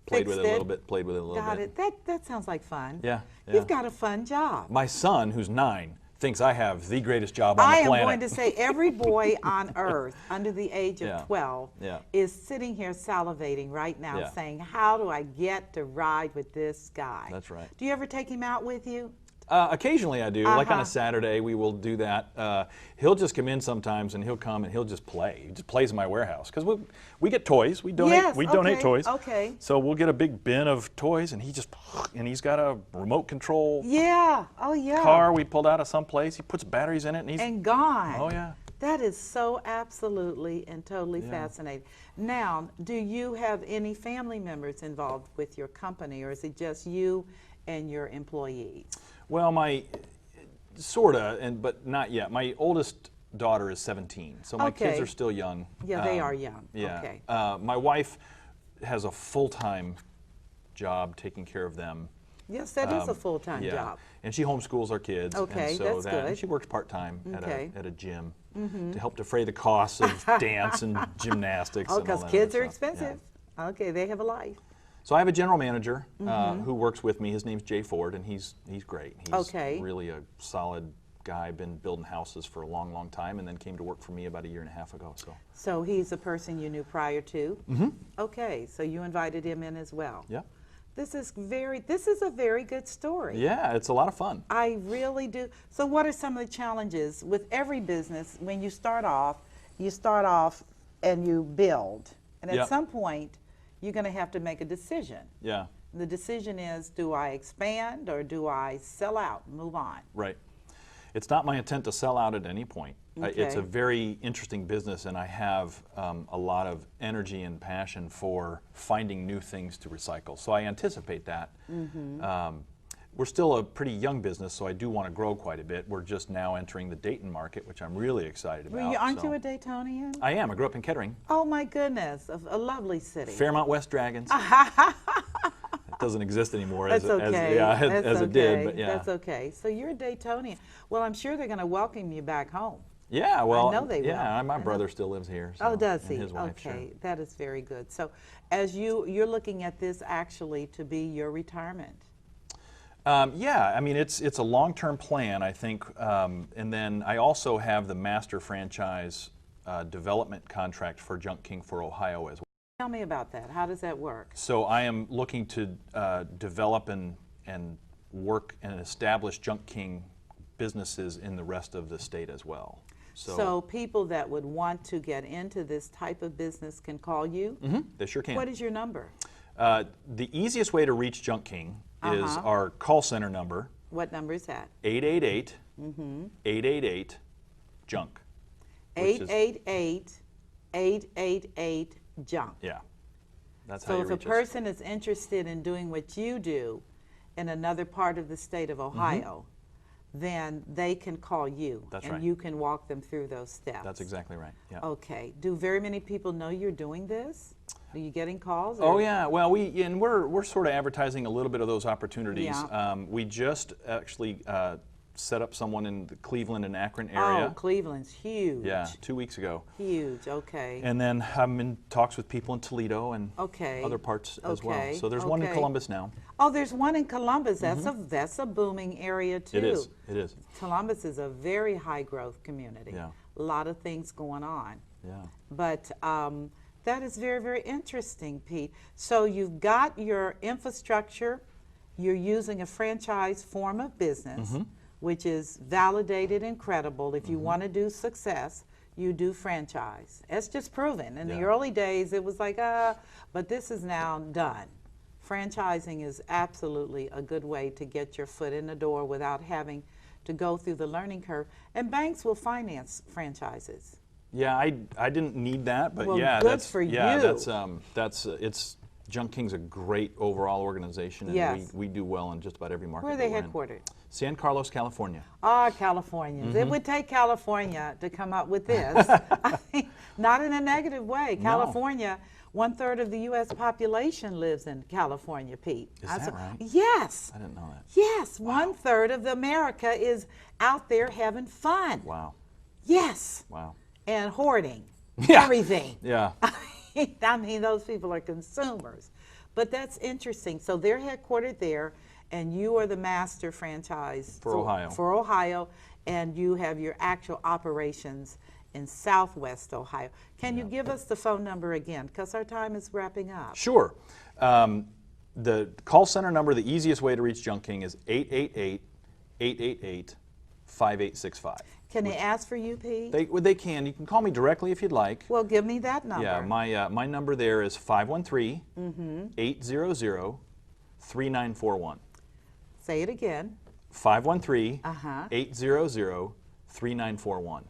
played with it a little bit. Got it. That sounds like fun. Yeah, You've yeah. got a fun job. My son, who's 9, thinks I have the greatest job on I the am planet. going to say every boy on earth under the age of Yeah. 12 Yeah. is sitting here salivating right now Yeah. saying, how do I get to ride with this guy? That's right. Do you ever take him out with you? Occasionally I do. Like on Uh-huh. a Saturday, we will do that. He'll just come in sometimes and he'll come and he'll just play. He just plays in my warehouse. Because we get toys. We donate, Yes, donate okay, toys. okay. So we'll get a big bin of toys and he's got a remote control Yeah. Oh, yeah. car we pulled out of someplace. He puts batteries in it and he's... And gone. Oh, yeah. That is so absolutely and totally fascinating. Now, do you have any family members involved with your company, or is it just you and your employees? Well, but not yet. My oldest daughter is 17, so my kids Okay. are still young. Yeah, they are young. Yeah. Okay. My wife has a full-time job taking care of them. Yes, that is a full-time Yeah. job. And she homeschools our kids. Okay, and so that's and good. she works part-time Okay. at a gym to help defray the costs of dance and gymnastics. Oh, and all because that kids other are stuff. expensive. Okay, they have a life. So I have a general manager Mm-hmm. who works with me. His name's Jay Ford, and he's great. He's Okay. really a solid guy. Been building houses for a long, long time, and then came to work for me about 1.5 years ago. So he's a person you knew prior to? Mm-hmm. Okay, so you invited him in as well. Yeah. This is a very good story. Yeah, it's a lot of fun. I really do. So what are some of the challenges with every business when you start off and you build. And at Yep. some point, you're going to have to make a decision. Yeah. The decision is, do I expand or do I sell out and move on? Right. It's not my intent to sell out at any point. It's a Okay. very interesting business, and I have a lot of energy and passion for finding new things to recycle. So I anticipate that. We're still a pretty young business, so I do want to grow quite a bit. We're just now entering the Dayton market, which I'm really excited about. Aren't so. you a Daytonian? I am. I grew up in Kettering. Oh my goodness, a lovely city. Fairmont West Dragons. It doesn't exist anymore That's okay. as it did, but yeah. That's okay. So you're a Daytonian. Well, I'm sure they're going to welcome you back home. Yeah, well, I know they will. yeah, my brother still lives here. So, Oh, does he? and his wife, Okay, sure. that is very good. So, as you're looking at this actually to be your retirement. Yeah, I mean it's a long-term plan, I think, and then I also have the master franchise development contract for Junk King for Ohio as well. Tell me about that. How does that work? So I am looking to develop and work and establish Junk King businesses in the rest of the state as well. So people that would want to get into this type of business can call you? They sure can. What is your number? The easiest way to reach Junk King is our call center number. What number is that? 888-888-JUNK. 888-888-JUNK. Yeah, that's how So you if a reach us. person is interested in doing what you do in another part of the state of Ohio, then they can call you. That's and right. you can walk them through those steps. That's exactly right. Yeah. Okay. Do very many people know you're doing this? Are you getting calls? Oh yeah. Well, we're sort of advertising a little bit of those opportunities. Yeah. We just actually set up someone in the Cleveland and Akron area. Oh, Cleveland's huge. Yeah, 2 weeks ago. Huge. Okay. And then I'm in talks with people in Toledo and Okay. other parts as well. Okay. So there's one in Okay. Columbus now. Oh, there's one in Columbus. That's a booming area too. It is. It is. Columbus is a very high growth community. Yeah. A lot of things going on. Yeah. But that is very, very interesting, Pete. So you've got your infrastructure. You're using a franchise form of business, which is validated and credible. If you want to do success, you do franchise. It's just proven. In the early days, it was like, but this is now done. Franchising is absolutely a good way to get your foot in the door without having to go through the learning curve. And banks will finance franchises. Yeah, I didn't need that, but Well, yeah, good that's for yeah, you. that's it's Junk King's a great overall organization, and Yes. we do well in just about every market. Where are they that we're in. headquartered? San Carlos, California. Ah, Californians. It would take California to come up with this. I mean, not in a negative way. California, 1/3 of the U.S. population lives in California, Pete. Is that right? Yes. I didn't know that. Yes, 1/3 of America is out there having fun. Wow. Yes. Wow. And hoarding Yeah. everything. Yeah. I mean, those people are consumers. But that's interesting. So they're headquartered there, and you are the master franchise For Ohio. For Ohio, and you have your actual operations in Southwest Ohio. Can you give us the phone number again? Because our time is wrapping up. Sure. The call center number, the easiest way to reach Junk King is 888-888-5865. Can they ask for you, Pete? They can. You can call me directly if you'd like. Well, give me that number. Yeah, my number there is 513-800-3941. Say it again. 513-800-3941.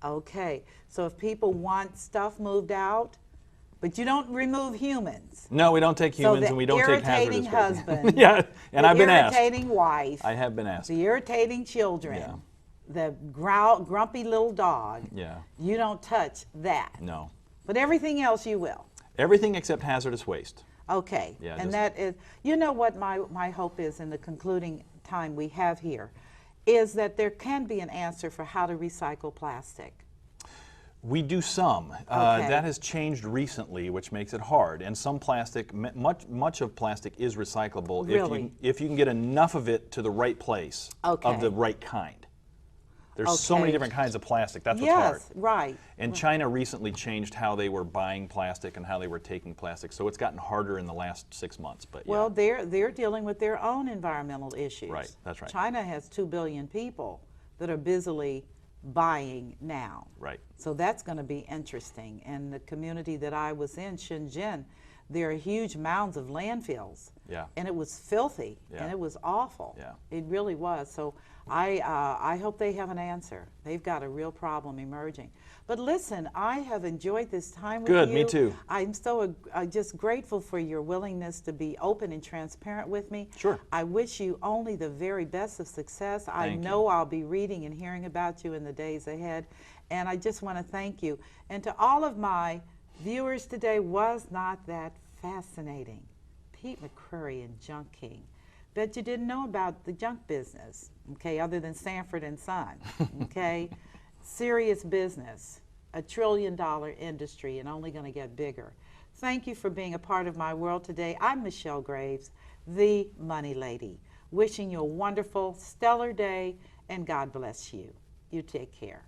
Okay. So if people want stuff moved out, but you don't remove humans. No, we don't take humans, the and we don't take irritating hazardous waste. husband, Yeah, and I've been asked. The irritating wife. I have been asked. The irritating children. Yeah. The grumpy little dog. Yeah. You don't touch that. No. But everything else you will. Everything except hazardous waste. Okay. Yeah, and just- that is, you know what my hope is in the concluding time we have here, is that there can be an answer for how to recycle plastic. We do some. Okay. That has changed recently, which makes it hard. And some plastic, much of plastic is recyclable Really? if you can get enough of it to the right place Okay. of the right kind. There's so many Okay. different kinds of plastic. That's what's hard. Yes, right. And China recently changed how they were buying plastic and how they were taking plastic. So it's gotten harder in the last 6 months. But yeah. Well, they're dealing with their own environmental issues. Right, that's right. China has 2 billion people that are busily buying now. Right. So that's going to be interesting. And the community that I was in, Shenzhen, there are huge mounds of landfills. Yeah. And it was filthy, Yeah. and it was awful. Yeah. It really was. So I hope they have an answer. They've got a real problem emerging. But listen, I have enjoyed this time with you. Good, me too. I'm so just grateful for your willingness to be open and transparent with me. Sure. I wish you only the very best of success. I Thank know I'll be reading and hearing about you in the days ahead. And I just want to thank you. And to all of my viewers today, was not that fascinating? Pete McCreary and Junk King. Bet you didn't know about the junk business, okay, other than Sanford and Son, okay? Serious business, a $1 trillion industry, and only going to get bigger. Thank you for being a part of my world today. I'm Michelle Graves, the Money Lady, wishing you a wonderful, stellar day, and God bless you. You take care.